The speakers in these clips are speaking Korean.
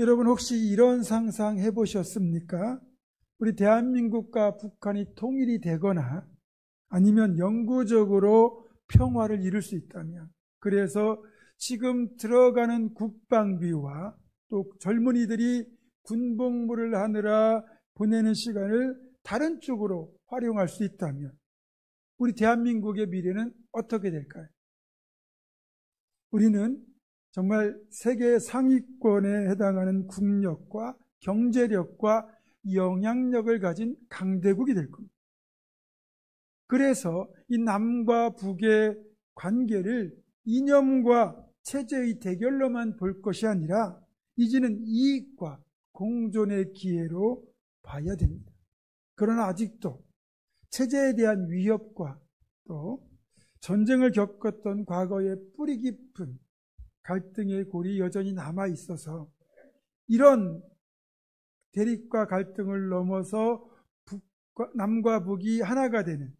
여러분 혹시 이런 상상 해보셨습니까? 우리 대한민국과 북한이 통일이 되거나 아니면 영구적으로 평화를 이룰 수 있다면, 그래서 지금 들어가는 국방비와 또 젊은이들이 군복무를 하느라 보내는 시간을 다른 쪽으로 활용할 수 있다면 우리 대한민국의 미래는 어떻게 될까요? 우리는 정말 세계 상위권에 해당하는 국력과 경제력과 영향력을 가진 강대국이 될 겁니다. 그래서 이 남과 북의 관계를 이념과 체제의 대결로만 볼 것이 아니라 이제는 이익과 공존의 기회로 봐야 됩니다. 그러나 아직도 체제에 대한 위협과 또 전쟁을 겪었던 과거의 뿌리 깊은 갈등의 골이 여전히 남아 있어서 이런 대립과 갈등을 넘어서 남과 북이 하나가 되는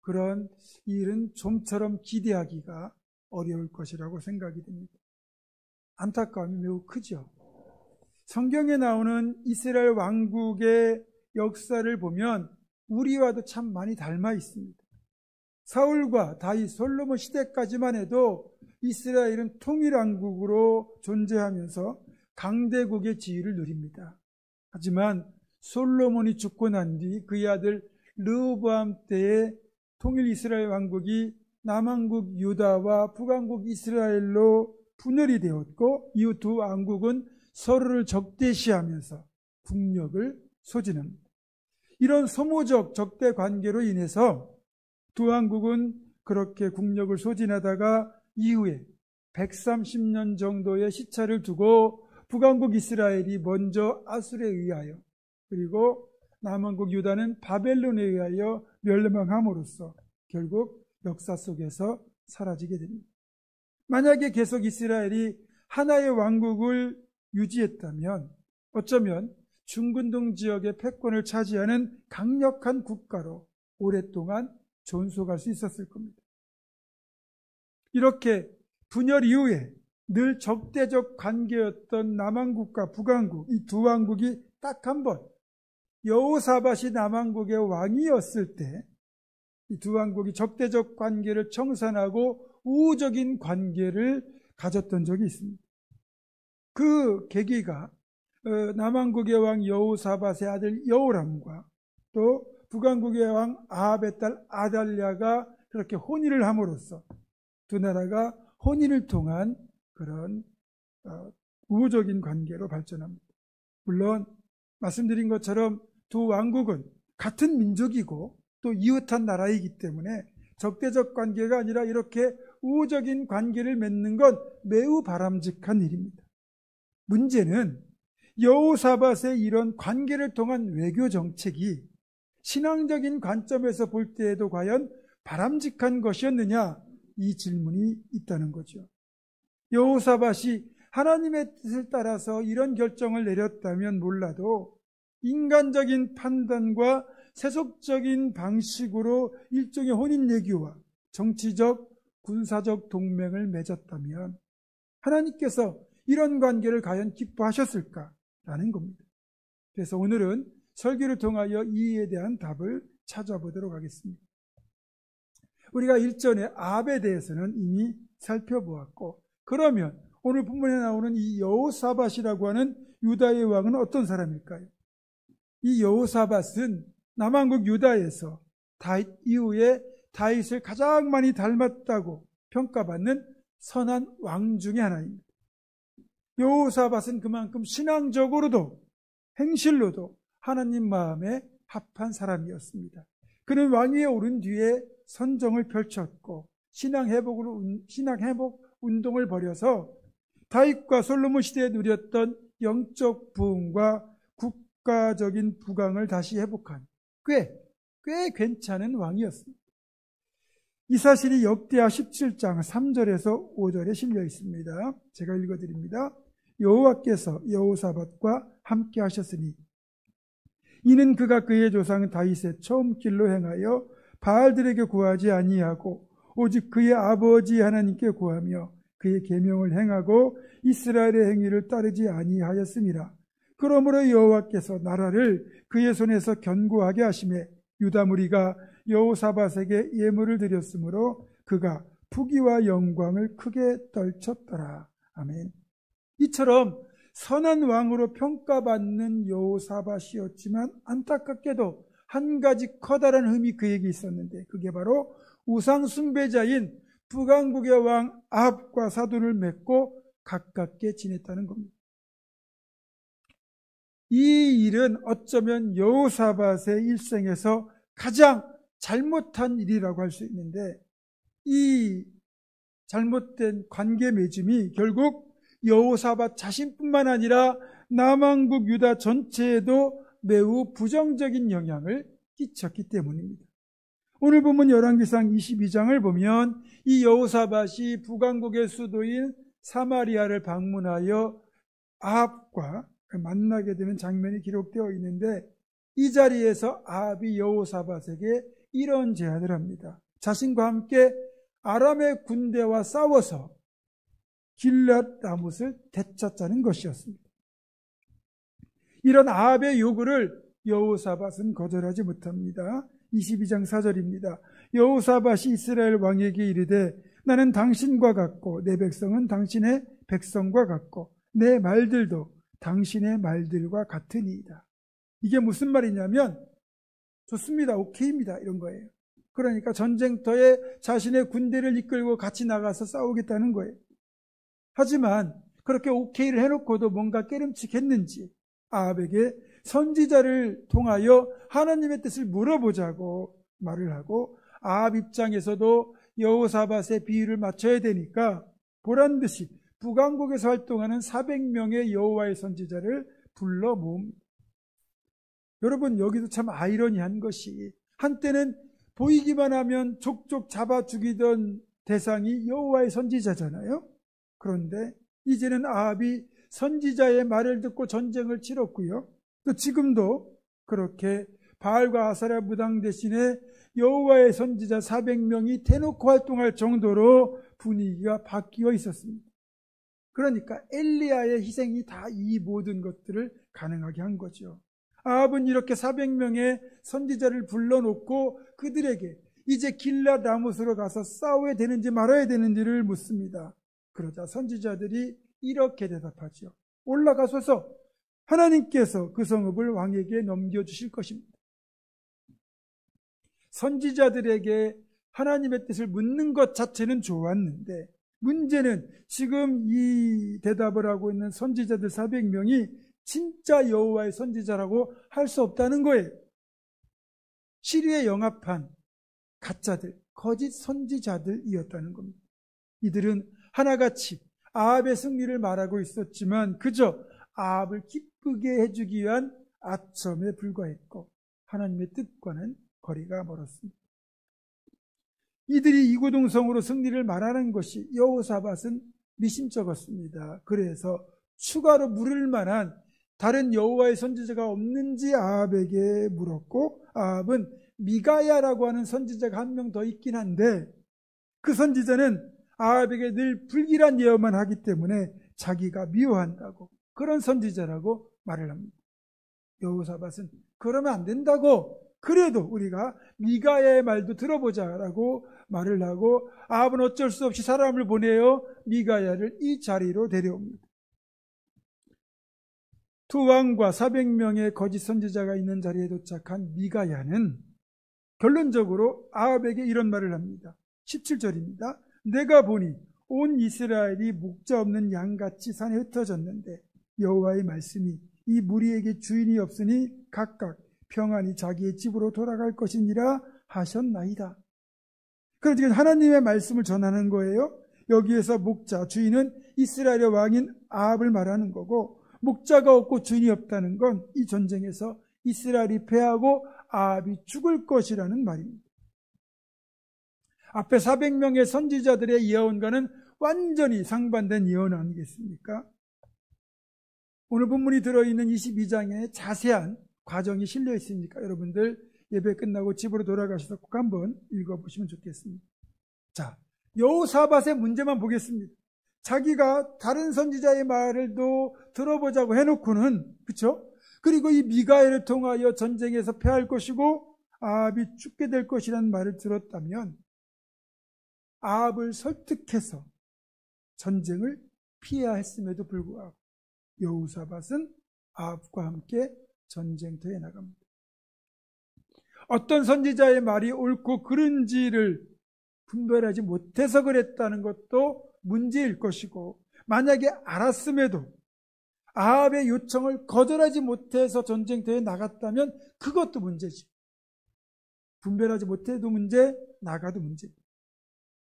그런 일은 좀처럼 기대하기가 어려울 것이라고 생각이 됩니다. 안타까움이 매우 크죠. 성경에 나오는 이스라엘 왕국의 역사를 보면 우리와도 참 많이 닮아 있습니다. 사울과 다윗, 솔로몬 시대까지만 해도 이스라엘은 통일왕국으로 존재하면서 강대국의 지위를 누립니다. 하지만 솔로몬이 죽고 난 뒤 그의 아들 르호보암 때에 통일 이스라엘 왕국이 남왕국 유다와 북왕국 이스라엘로 분열이 되었고 이후 두 왕국은 서로를 적대시하면서 국력을 소진합니다. 이런 소모적 적대 관계로 인해서 두 왕국은 그렇게 국력을 소진하다가 이후에 130년 정도의 시차를 두고 북왕국 이스라엘이 먼저 아술에 의하여 그리고 남왕국 유다는 바벨론에 의하여 멸망함으로써 결국 역사 속에서 사라지게 됩니다. 만약에 계속 이스라엘이 하나의 왕국을 유지했다면 어쩌면 중근동 지역의 패권을 차지하는 강력한 국가로 오랫동안 존속할 수 있었을 겁니다. 이렇게 분열 이후에 늘 적대적 관계였던 남왕국과 북왕국, 이 두 왕국이 딱 한 번 여호사밧이 남왕국의 왕이었을 때 이 두 왕국이 적대적 관계를 청산하고 우호적인 관계를 가졌던 적이 있습니다. 그 계기가 남왕국의 왕 여호사밧의 아들 여호람과 또 북왕국의 왕 아합의 딸 아달랴가 그렇게 혼인을 함으로써 두 나라가 혼인을 통한 그런 우호적인 관계로 발전합니다. 물론 말씀드린 것처럼 두 왕국은 같은 민족이고 또 이웃한 나라이기 때문에 적대적 관계가 아니라 이렇게 우호적인 관계를 맺는 건 매우 바람직한 일입니다. 문제는 여호사밧의 이런 관계를 통한 외교 정책이 신앙적인 관점에서 볼 때에도 과연 바람직한 것이었느냐, 이 질문이 있다는 거죠. 여호사밧이 하나님의 뜻을 따라서 이런 결정을 내렸다면 몰라도 인간적인 판단과 세속적인 방식으로 일종의 혼인 내규와 정치적, 군사적 동맹을 맺었다면 하나님께서 이런 관계를 과연 기뻐하셨을까라는 겁니다. 그래서 오늘은 설교를 통하여 이에 대한 답을 찾아보도록 하겠습니다. 우리가 일전에 아합에 대해서는 이미 살펴보았고, 그러면 오늘 본문에 나오는 이 여호사밧이라고 하는 유다의 왕은 어떤 사람일까요? 이 여호사밧은 남왕국 유다에서 다윗 이후에 다윗을 가장 많이 닮았다고 평가받는 선한 왕 중에 하나입니다. 여호사밧은 그만큼 신앙적으로도 행실로도 하나님 마음에 합한 사람이었습니다. 그는 왕위에 오른 뒤에 선정을 펼쳤고 신앙 회복 운동을 벌여서 다윗과 솔로몬 시대에 누렸던 영적 부흥과 국가적인 부강을 다시 회복한 꽤 괜찮은 왕이었습니다. 이 사실이 역대하 17장 3절에서 5절에 실려 있습니다. 제가 읽어드립니다. 여호와께서 여호사밧과 함께 하셨으니 이는 그가 그의 조상 다윗의 처음 길로 행하여 바알들에게 구하지 아니하고 오직 그의 아버지 하나님께 구하며 그의 계명을 행하고 이스라엘의 행위를 따르지 아니하였음이라. 그러므로 여호와께서 나라를 그의 손에서 견고하게 하시매 유다 무리가 여호사밧에게 예물을 드렸으므로 그가 부귀와 영광을 크게 떨쳤더라. 아멘. 이처럼 선한 왕으로 평가받는 여호사밧이었지만 안타깝게도 한 가지 커다란 흠이 그에게 있었는데 그게 바로 우상 숭배자인 북왕국의 왕 아합과 사돈을 맺고 가깝게 지냈다는 겁니다. 이 일은 어쩌면 여호사밧의 일생에서 가장 잘못한 일이라고 할 수 있는데 이 잘못된 관계 맺음이 결국 여호사밧 자신뿐만 아니라 남왕국 유다 전체에도 매우 부정적인 영향을 끼쳤기 때문입니다. 오늘 본문 열왕기상 22장을 보면 이 여호사밧이 북왕국의 수도인 사마리아를 방문하여 아합과 만나게 되는 장면이 기록되어 있는데 이 자리에서 아합이 여호사밧에게 이런 제안을 합니다. 자신과 함께 아람의 군대와 싸워서 길랏 라못을 되찾자는 것이었습니다. 이런 아합의 요구를 여호사밧은 거절하지 못합니다. 22장 4절입니다. 여호사밧이 이스라엘 왕에게 이르되 나는 당신과 같고 내 백성은 당신의 백성과 같고 내 말들도 당신의 말들과 같으니이다. 이게 무슨 말이냐면 좋습니다. 오케이입니다. 이런 거예요. 그러니까 전쟁터에 자신의 군대를 이끌고 같이 나가서 싸우겠다는 거예요. 하지만 그렇게 오케이를 해놓고도 뭔가 깨름칙했는지 아합에게 선지자를 통하여 하나님의 뜻을 물어보자고 말을 하고 아합 입장에서도 여호사밧의 비유를 맞춰야 되니까 보란듯이 북왕국에서 활동하는 400명의 여호와의 선지자를 불러 모읍니다. 여러분 여기도 참 아이러니한 것이 한때는 보이기만 하면 족족 잡아 죽이던 대상이 여호와의 선지자잖아요. 그런데 이제는 아합이 선지자의 말을 듣고 전쟁을 치렀고요. 또 지금도 그렇게 바알과 아사랴 무당 대신에 여호와의 선지자 400명이 대놓고 활동할 정도로 분위기가 바뀌어 있었습니다. 그러니까 엘리야의 희생이 다 이 모든 것들을 가능하게 한 거죠. 아합은 이렇게 400명의 선지자를 불러놓고 그들에게 이제 길랏 라못으로 가서 싸워야 되는지 말아야 되는지를 묻습니다. 그러자 선지자들이 이렇게 대답하죠. 올라가소서 하나님께서 그 성읍을 왕에게 넘겨주실 것입니다. 선지자들에게 하나님의 뜻을 묻는 것 자체는 좋았는데 문제는 지금 이 대답을 하고 있는 선지자들 400명이 진짜 여호와의 선지자라고 할 수 없다는 거예요. 시리에 영합한 가짜들, 거짓 선지자들이었다는 겁니다. 이들은 하나같이 아합의 승리를 말하고 있었지만 그저 아합을 기쁘게 해주기 위한 아첨에 불과했고 하나님의 뜻과는 거리가 멀었습니다. 이들이 이구동성으로 승리를 말하는 것이 여호사밧은 미심쩍었습니다. 그래서 추가로 물을 만한 다른 여호와의 선지자가 없는지 아합에게 물었고 아합은 미가야라고 하는 선지자가 한 명 더 있긴 한데 그 선지자는 아합에게 늘 불길한 예언만 하기 때문에 자기가 미워한다고 그런 선지자라고 말을 합니다. 여호사밧은 그러면 안 된다고 그래도 우리가 미가야의 말도 들어보자라고 말을 하고 아합은 어쩔 수 없이 사람을 보내어 미가야를 이 자리로 데려옵니다. 두 왕과 400명의 거짓 선지자가 있는 자리에 도착한 미가야는 결론적으로 아합에게 이런 말을 합니다. 17절입니다. 내가 보니 온 이스라엘이 목자 없는 양같이 산에 흩어졌는데 여호와의 말씀이 이 무리에게 주인이 없으니 각각 평안히 자기의 집으로 돌아갈 것이니라 하셨나이다. 그러니까 하나님의 말씀을 전하는 거예요. 여기에서 목자, 주인은 이스라엘의 왕인 아합을 말하는 거고 목자가 없고 주인이 없다는 건 이 전쟁에서 이스라엘이 패하고 아합이 죽을 것이라는 말입니다. 앞에 400명의 선지자들의 예언과는 완전히 상반된 예언 아니겠습니까? 오늘 본문이 들어있는 22장에 자세한 과정이 실려 있으니까 여러분들 예배 끝나고 집으로 돌아가셔서 꼭 한번 읽어보시면 좋겠습니다. 자, 여호사밧의 문제만 보겠습니다. 자기가 다른 선지자의 말을도 들어보자고 해놓고는, 그렇죠? 그리고 이 미가엘을 통하여 전쟁에서 패할 것이고 아합이 죽게 될 것이라는 말을 들었다면 아합을 설득해서 전쟁을 피해야 했음에도 불구하고 여호사밧은 아합과 함께 전쟁터에 나갑니다. 어떤 선지자의 말이 옳고 그른지를 분별하지 못해서 그랬다는 것도 문제일 것이고, 만약에 알았음에도 아합의 요청을 거절하지 못해서 전쟁터에 나갔다면 그것도 문제지. 분별하지 못해도 문제, 나가도 문제.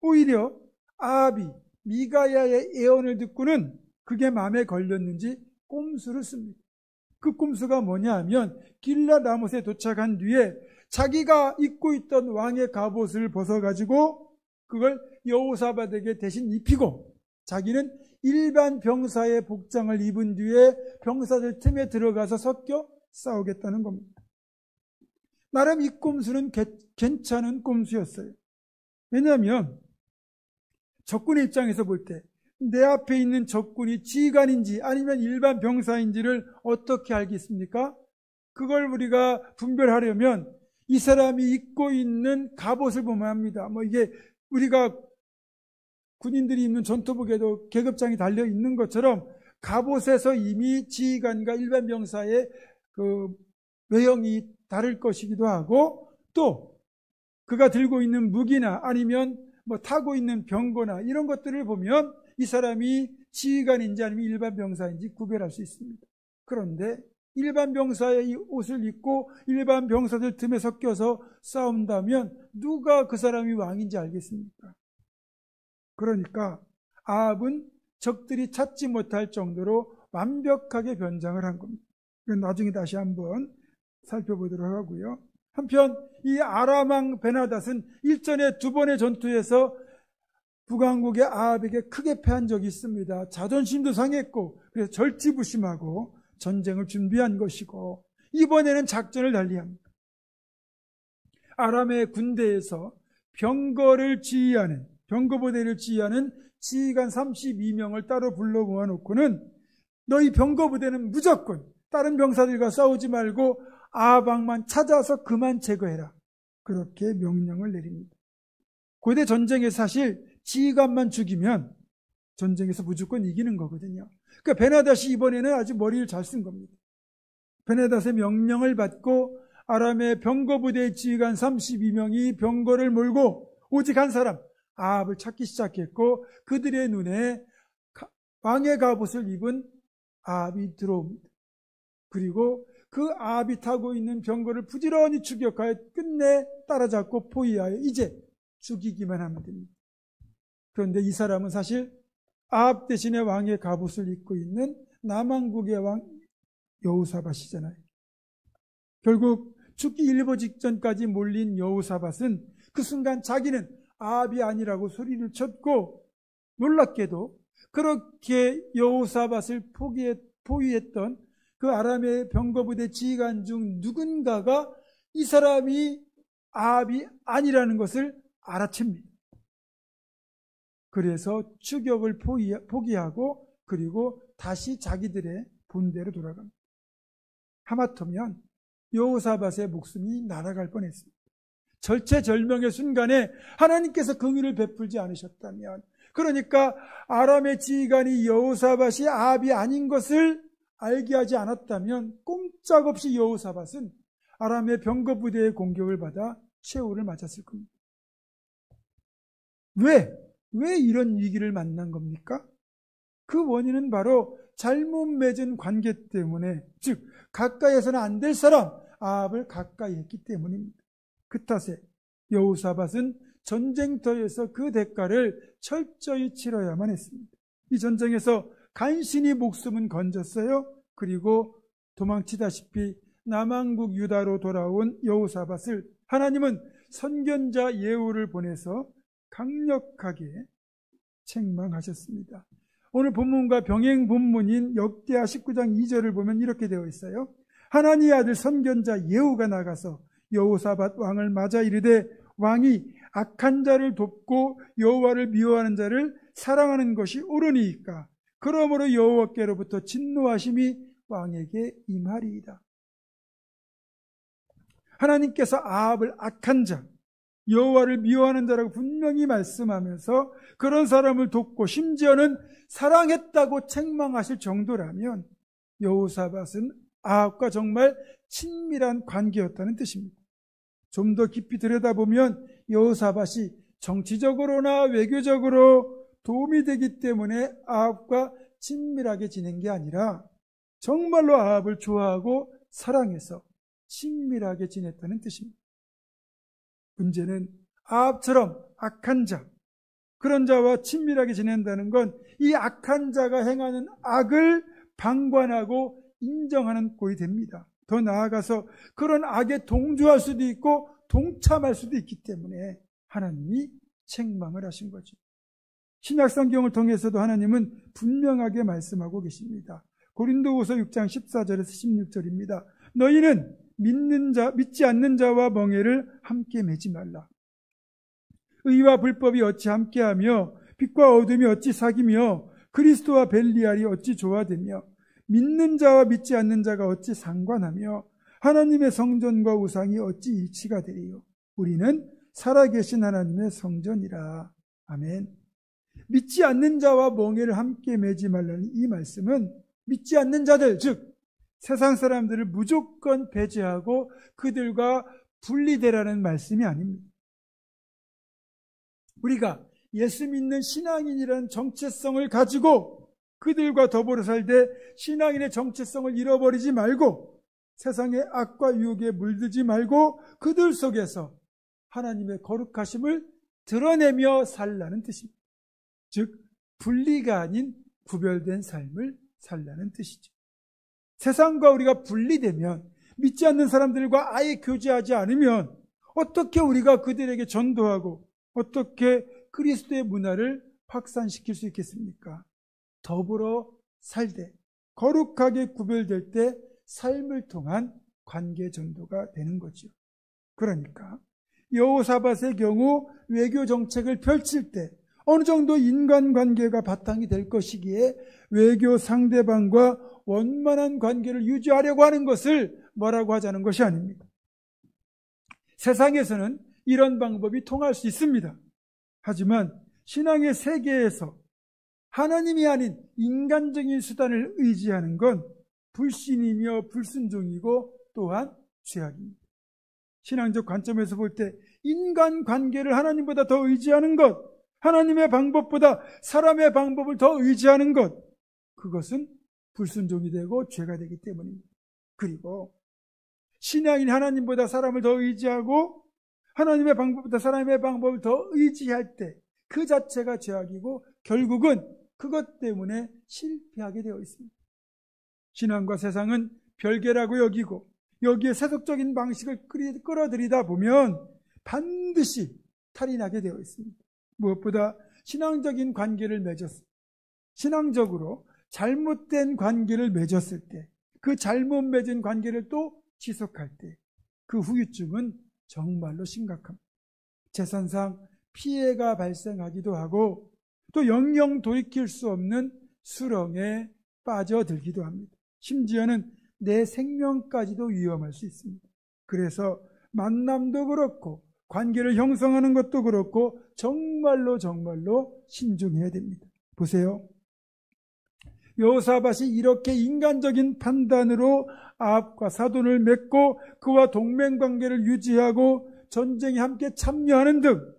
오히려 아합이 미가야의 예언을 듣고는 그게 마음에 걸렸는지 꼼수를 씁니다. 그 꼼수가 뭐냐 하면 길랏 라못에 도착한 뒤에 자기가 입고 있던 왕의 갑옷을 벗어가지고 그걸 여호사밧에게 대신 입히고 자기는 일반 병사의 복장을 입은 뒤에 병사들 틈에 들어가서 섞여 싸우겠다는 겁니다. 나름 이 꼼수는 괜찮은 꼼수였어요. 왜냐하면 적군의 입장에서 볼 때 내 앞에 있는 적군이 지휘관인지 아니면 일반 병사인지를 어떻게 알겠습니까? 그걸 우리가 분별하려면 이 사람이 입고 있는 갑옷을 보면 합니다. 이게 우리가 군인들이 입는 전투복에도 계급장이 달려 있는 것처럼 갑옷에서 이미 지휘관과 일반 병사의 그 외형이 다를 것이기도 하고, 또 그가 들고 있는 무기나 아니면 타고 있는 병거나 이런 것들을 보면 이 사람이 지휘관인지 아니면 일반 병사인지 구별할 수 있습니다. 그런데 일반 병사의 옷을 입고 일반 병사들 틈에 섞여서 싸운다면 누가 그 사람이 왕인지 알겠습니까? 그러니까 아합은 적들이 찾지 못할 정도로 완벽하게 변장을 한 겁니다. 나중에 다시 한번 살펴보도록 하고요. 한편 이 아람 왕 베나닷은 일전에 두 번의 전투에서 북왕국의 아합에게 크게 패한 적이 있습니다. 자존심도 상했고 그래서 절치부심하고 전쟁을 준비한 것이고, 이번에는 작전을 달리합니다. 아람의 군대에서 병거를 지휘하는, 병거부대를 지휘하는 지휘관 32명을 따로 불러 모아놓고는 너희 병거부대는 무조건 다른 병사들과 싸우지 말고 아합 왕만 찾아서 그만 제거해라. 그렇게 명령을 내립니다. 고대 전쟁에 사실 지휘관만 죽이면 전쟁에서 무조건 이기는 거거든요. 그러니까 베나닷이 이번에는 아주 머리를 잘 쓴 겁니다. 베나닷의 명령을 받고 아람의 병거부대 지휘관 32명이 병거를 몰고 오직 한 사람 아합을 찾기 시작했고, 그들의 눈에 왕의 갑옷을 입은 아합이 들어옵니다. 그리고 그 아합이 타고 있는 병거를 부지런히 추격하여 끝내 따라잡고 포위하여 이제 죽이기만 하면 됩니다. 그런데 이 사람은 사실 아합 대신에 왕의 갑옷을 입고 있는 남왕국의 왕 여호사밧이잖아요. 결국 죽기 일보 직전까지 몰린 여호사밧은 그 순간 자기는 아합이 아니라고 소리를 쳤고, 놀랍게도 그렇게 여호사밧을 포위했던 그 아람의 병거부대 지휘관 중 누군가가 이 사람이 아합이 아니라는 것을 알아챕니다. 그래서 추격을 포기하고 그리고 다시 자기들의 본대로 돌아갑니다. 하마터면 여호사밧의 목숨이 날아갈 뻔했습니다. 절체절명의 순간에 하나님께서 긍휼을 베풀지 않으셨다면, 그러니까 아람의 지휘관이 여호사밧이 아합이 아닌 것을 알게 하지 않았다면 꼼짝없이 여호사밧은 아람의 병거부대의 공격을 받아 최후를 맞았을 겁니다. 왜 이런 위기를 만난 겁니까? 그 원인은 바로 잘못 맺은 관계 때문에, 즉 가까이에서는 안 될 사람 아합을 가까이 했기 때문입니다. 그 탓에 여호사밧은 전쟁터에서 그 대가를 철저히 치러야만 했습니다. 이 전쟁에서 간신히 목숨은 건졌어요. 그리고 도망치다시피 남왕국 유다로 돌아온 여호사밧을 하나님은 선견자 예후를 보내서 강력하게 책망하셨습니다. 오늘 본문과 병행 본문인 역대하 19장 2절을 보면 이렇게 되어 있어요. 하나님의 아들 선견자 예후가 나가서 여호사밧 왕을 맞아 이르되 왕이 악한 자를 돕고 여호와를 미워하는 자를 사랑하는 것이 옳으니까 그러므로 여호와께로부터 진노하심이 왕에게 임하리이다. 하나님께서 아합을 악한 자, 여호와를 미워하는 자라고 분명히 말씀하면서 그런 사람을 돕고 심지어는 사랑했다고 책망하실 정도라면 여호사밧은 아합과 정말 친밀한 관계였다는 뜻입니다. 좀 더 깊이 들여다보면 여호사밧이 정치적으로나 외교적으로 도움이 되기 때문에 아합과 친밀하게 지낸 게 아니라 정말로 아합을 좋아하고 사랑해서 친밀하게 지냈다는 뜻입니다. 문제는 아합처럼 악한 자, 그런 자와 친밀하게 지낸다는 건 이 악한 자가 행하는 악을 방관하고 인정하는 꼴이 됩니다. 더 나아가서 그런 악에 동조할 수도 있고 동참할 수도 있기 때문에 하나님이 책망을 하신 거죠. 신약성경을 통해서도 하나님은 분명하게 말씀하고 계십니다. 고린도후서 6장 14절에서 16절입니다. 너희는 믿지 않는 자와 멍에를 함께 매지 말라. 의와 불법이 어찌 함께하며 빛과 어둠이 어찌 사귀며 그리스도와 벨리알이 어찌 조화되며 믿는 자와 믿지 않는 자가 어찌 상관하며 하나님의 성전과 우상이 어찌 일치가 되리요. 우리는 살아계신 하나님의 성전이라. 아멘. 믿지 않는 자와 멍에를 함께 매지 말라는 이 말씀은 믿지 않는 자들, 즉 세상 사람들을 무조건 배제하고 그들과 분리되라는 말씀이 아닙니다. 우리가 예수 믿는 신앙인이라는 정체성을 가지고 그들과 더불어 살되 신앙인의 정체성을 잃어버리지 말고 세상의 악과 유혹에 물들지 말고 그들 속에서 하나님의 거룩하심을 드러내며 살라는 뜻입니다. 즉 분리가 아닌 구별된 삶을 살라는 뜻이죠. 세상과 우리가 분리되면 믿지 않는 사람들과 아예 교제하지 않으면 어떻게 우리가 그들에게 전도하고 어떻게 그리스도의 문화를 확산시킬 수 있겠습니까? 더불어 살되 거룩하게 구별될 때 삶을 통한 관계 전도가 되는 거죠. 그러니까 여호사밧의 경우 외교 정책을 펼칠 때 어느 정도 인간관계가 바탕이 될 것이기에 외교 상대방과 원만한 관계를 유지하려고 하는 것을 뭐라고 하자는 것이 아닙니다. 세상에서는 이런 방법이 통할 수 있습니다. 하지만 신앙의 세계에서 하나님이 아닌 인간적인 수단을 의지하는 건 불신이며 불순종이고 또한 죄악입니다. 신앙적 관점에서 볼 때 인간관계를 하나님보다 더 의지하는 것, 하나님의 방법보다 사람의 방법을 더 의지하는 것, 그것은 불순종이 되고 죄가 되기 때문입니다. 그리고 신앙인 하나님보다 사람을 더 의지하고 하나님의 방법보다 사람의 방법을 더 의지할 때 그 자체가 죄악이고 결국은 그것 때문에 실패하게 되어 있습니다. 신앙과 세상은 별개라고 여기고 여기에 세속적인 방식을 끌어들이다 보면 반드시 탈이 나게 되어 있습니다. 무엇보다 신앙적인 관계를 신앙적으로 잘못된 관계를 맺었을 때 그 잘못 맺은 관계를 또 지속할 때 그 후유증은 정말로 심각합니다. 재산상 피해가 발생하기도 하고 또 영영 돌이킬 수 없는 수렁에 빠져들기도 합니다. 심지어는 내 생명까지도 위험할 수 있습니다. 그래서 만남도 그렇고 관계를 형성하는 것도 그렇고 정말로 신중해야 됩니다. 보세요. 여호사밧이 이렇게 인간적인 판단으로 아합과 사돈을 맺고 그와 동맹관계를 유지하고 전쟁에 함께 참여하는 등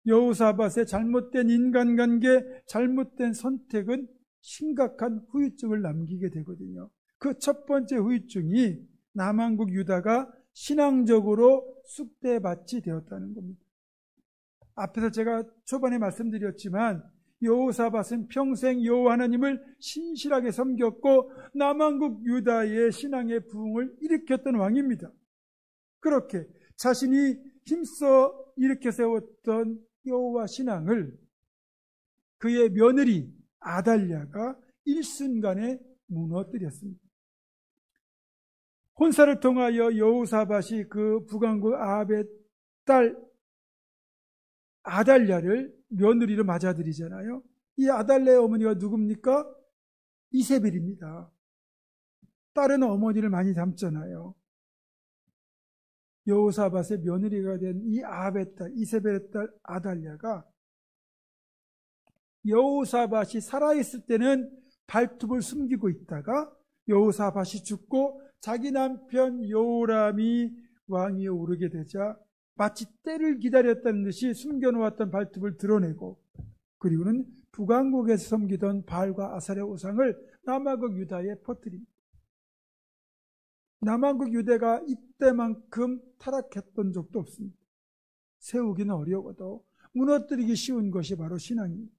여호사밧의 잘못된 인간관계, 잘못된 선택은 심각한 후유증을 남기게 되거든요. 그 첫 번째 후유증이 남한국 유다가 신앙적으로 쑥대밭이 되었다는 겁니다. 앞에서 제가 초반에 말씀드렸지만 여호사밧은 평생 여호와 하나님을 신실하게 섬겼고 남한국 유다의 신앙의 부흥을 일으켰던 왕입니다. 그렇게 자신이 힘써 일으켜 세웠던 여호와 신앙을 그의 며느리 아달랴가 일순간에 무너뜨렸습니다. 혼사를 통하여 여호사밧이 그 북왕국 아합의 딸 아달랴를 며느리로 맞아들이잖아요. 이 아달랴의 어머니가 누굽니까? 이세벨입니다. 다른 어머니를 많이 닮잖아요. 여호사밧의 며느리가 된 이 아합의 딸, 이세벨의 딸 아달랴가 여호사밧이 살아있을 때는 발톱을 숨기고 있다가 여호사밧이 죽고 자기 남편 여호람이 왕위에 오르게 되자 마치 때를 기다렸다는 듯이 숨겨놓았던 발톱을 드러내고, 그리고는 북왕국에서 섬기던 바알과 아사랴 우상을 남왕국 유다에 퍼뜨립니다. 남왕국 유다가 이때만큼 타락했던 적도 없습니다. 세우기는 어려워도 무너뜨리기 쉬운 것이 바로 신앙입니다.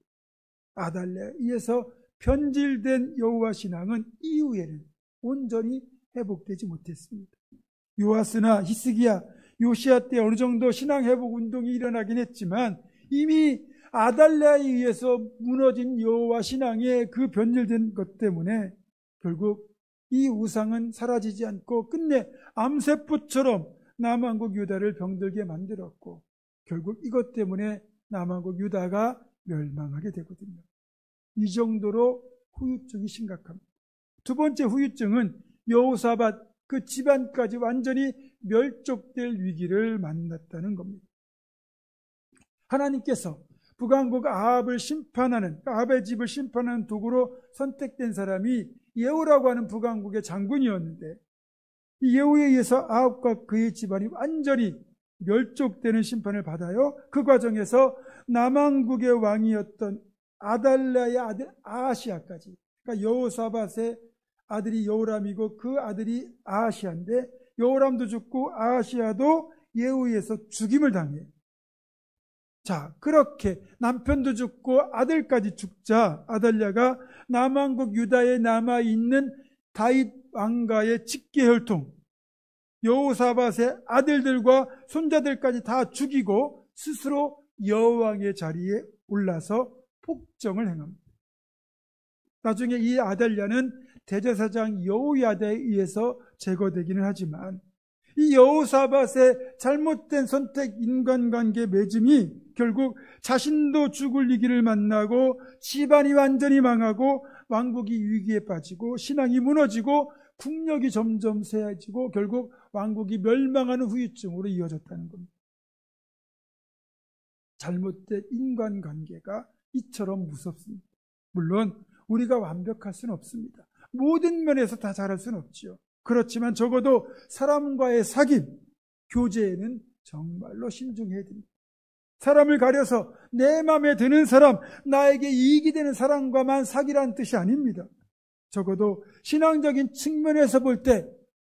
아달랴에 의해서 변질된 여호와 신앙은 이후에는 온전히 회복되지 못했습니다. 요아스나 히스기야, 요시야 때 어느 정도 신앙 회복 운동이 일어나긴 했지만 이미 아달랴에 의해서 무너진 여호와 신앙의 그 변질된 것 때문에 결국 이 우상은 사라지지 않고 끝내 암세포처럼 남왕국 유다를 병들게 만들었고, 결국 이것 때문에 남왕국 유다가 멸망하게 되거든요. 이 정도로 후유증이 심각합니다. 두 번째 후유증은 여호사밧 그 집안까지 완전히 멸족될 위기를 만났다는 겁니다. 하나님께서 북왕국 아합의 집을 심판하는 도구로 선택된 사람이 예후라고 하는 북왕국의 장군이었는데, 이 예후에 의해서 아합과 그의 집안이 완전히 멸족되는 심판을 받아요. 그 과정에서 남왕국의 왕이었던 아달랴의 아들 아하시야까지, 그러니까 여호사밧의 아들이 여호람이고 그 아들이 아하시야인데, 여호람도 죽고 아하시야도 예후에 의해서 죽임을 당해요. 자, 그렇게 남편도 죽고 아들까지 죽자 아달랴가 남왕국 유다에 남아있는 다윗 왕가의 직계혈통 여호사밧의 아들들과 손자들까지 다 죽이고 스스로 여왕의 자리에 올라서 폭정을 행합니다. 나중에 이 아달랴는 대제사장 여호야다에 의해서 제거되기는 하지만 이 여호사밧의 잘못된 선택, 인간관계 맺음이 결국 자신도 죽을 위기를 만나고 집안이 완전히 망하고 왕국이 위기에 빠지고 신앙이 무너지고 국력이 점점 쇠해지고 결국 왕국이 멸망하는 후유증으로 이어졌다는 겁니다. 잘못된 인간관계가 이처럼 무섭습니다. 물론 우리가 완벽할 수는 없습니다. 모든 면에서 다 잘할 수는 없지요. 그렇지만 적어도 사람과의 사귐, 교제에는 정말로 신중해야 됩니다. 사람을 가려서 내 마음에 드는 사람, 나에게 이익이 되는 사람과만 사귀라는 뜻이 아닙니다. 적어도 신앙적인 측면에서 볼 때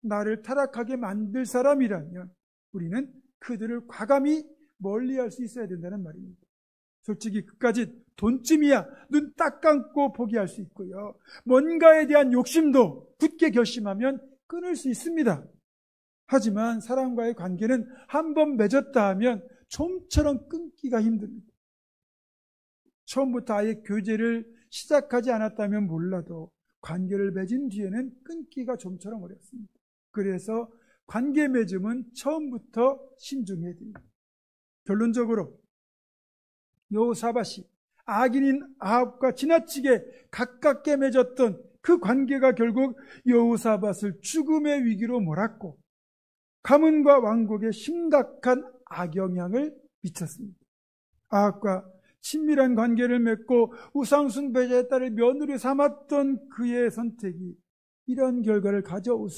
나를 타락하게 만들 사람이라면 우리는 그들을 과감히 멀리할 수 있어야 된다는 말입니다. 솔직히 그까짓 돈쯤이야 눈 딱 감고 포기할 수 있고요. 뭔가에 대한 욕심도 굳게 결심하면 끊을 수 있습니다. 하지만 사람과의 관계는 한번 맺었다 하면 좀처럼 끊기가 힘듭니다. 처음부터 아예 교제를 시작하지 않았다면 몰라도 관계를 맺은 뒤에는 끊기가 좀처럼 어렵습니다. 그래서 관계 맺음은 처음부터 신중해야 됩니다. 결론적으로 여호사밧이 악인인 아합과 지나치게 가깝게 맺었던 그 관계가 결국 여호사밧을 죽음의 위기로 몰았고 가문과 왕국에 심각한 악영향을 미쳤습니다. 아합과 친밀한 관계를 맺고 우상숭배자의 딸을 며느리 삼았던 그의 선택이 이런 결과를 가져올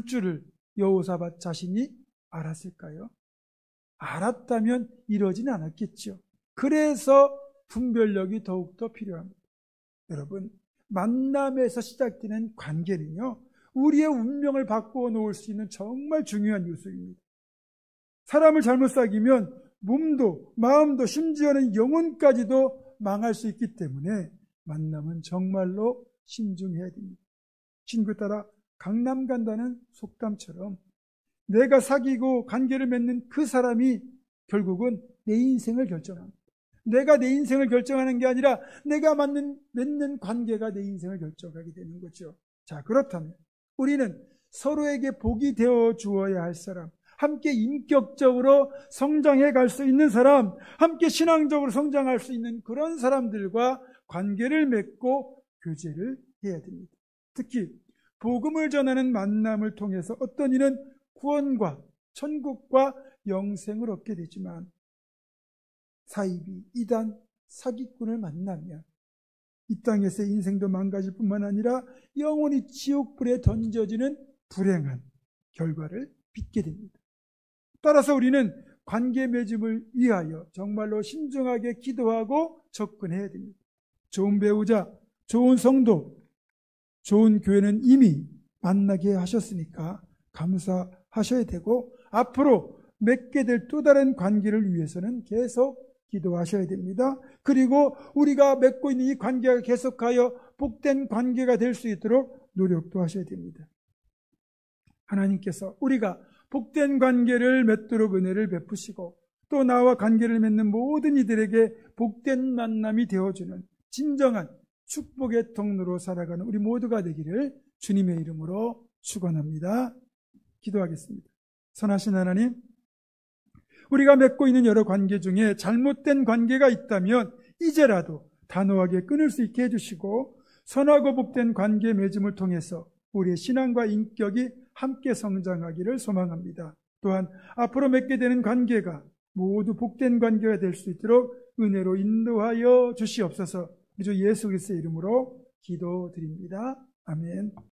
줄을 여호사밧 자신이 알았을까요? 알았다면 이러지는 않았겠죠. 그래서 분별력이 더욱더 필요합니다. 여러분, 만남에서 시작되는 관계는요, 우리의 운명을 바꾸어 놓을 수 있는 정말 중요한 요소입니다. 사람을 잘못 사귀면 몸도 마음도 심지어는 영혼까지도 망할 수 있기 때문에 만남은 정말로 신중해야 됩니다. 친구 따라 강남 간다는 속담처럼 내가 사귀고 관계를 맺는 그 사람이 결국은 내 인생을 결정합니다. 내가 내 인생을 결정하는 게 아니라 내가 맺는 관계가 내 인생을 결정하게 되는 거죠. 자, 그렇다면 우리는 서로에게 복이 되어 주어야 할 사람, 함께 인격적으로 성장해 갈 수 있는 사람, 함께 신앙적으로 성장할 수 있는 그런 사람들과 관계를 맺고 교제를 해야 됩니다. 특히 복음을 전하는 만남을 통해서 어떤 이는 구원과 천국과 영생을 얻게 되지만 사이비, 이단, 사기꾼을 만나면 이 땅에서의 인생도 망가질 뿐만 아니라 영원히 지옥불에 던져지는 불행한 결과를 빚게 됩니다. 따라서 우리는 관계 맺음을 위하여 정말로 신중하게 기도하고 접근해야 됩니다. 좋은 배우자, 좋은 성도, 좋은 교회는 이미 만나게 하셨으니까 감사하셔야 되고 앞으로 맺게 될 또 다른 관계를 위해서는 계속 기도하셔야 됩니다. 그리고 우리가 맺고 있는 이 관계가 계속하여 복된 관계가 될 수 있도록 노력도 하셔야 됩니다. 하나님께서 우리가 복된 관계를 맺도록 은혜를 베푸시고 또 나와 관계를 맺는 모든 이들에게 복된 만남이 되어주는 진정한 축복의 통로로 살아가는 우리 모두가 되기를 주님의 이름으로 축원합니다. 기도하겠습니다. 선하신 하나님, 우리가 맺고 있는 여러 관계 중에 잘못된 관계가 있다면 이제라도 단호하게 끊을 수 있게 해주시고 선하고 복된 관계 맺음을 통해서 우리의 신앙과 인격이 함께 성장하기를 소망합니다. 또한 앞으로 맺게 되는 관계가 모두 복된 관계가 될 수 있도록 은혜로 인도하여 주시옵소서. 주 예수 그리스도의 이름으로 기도드립니다. 아멘.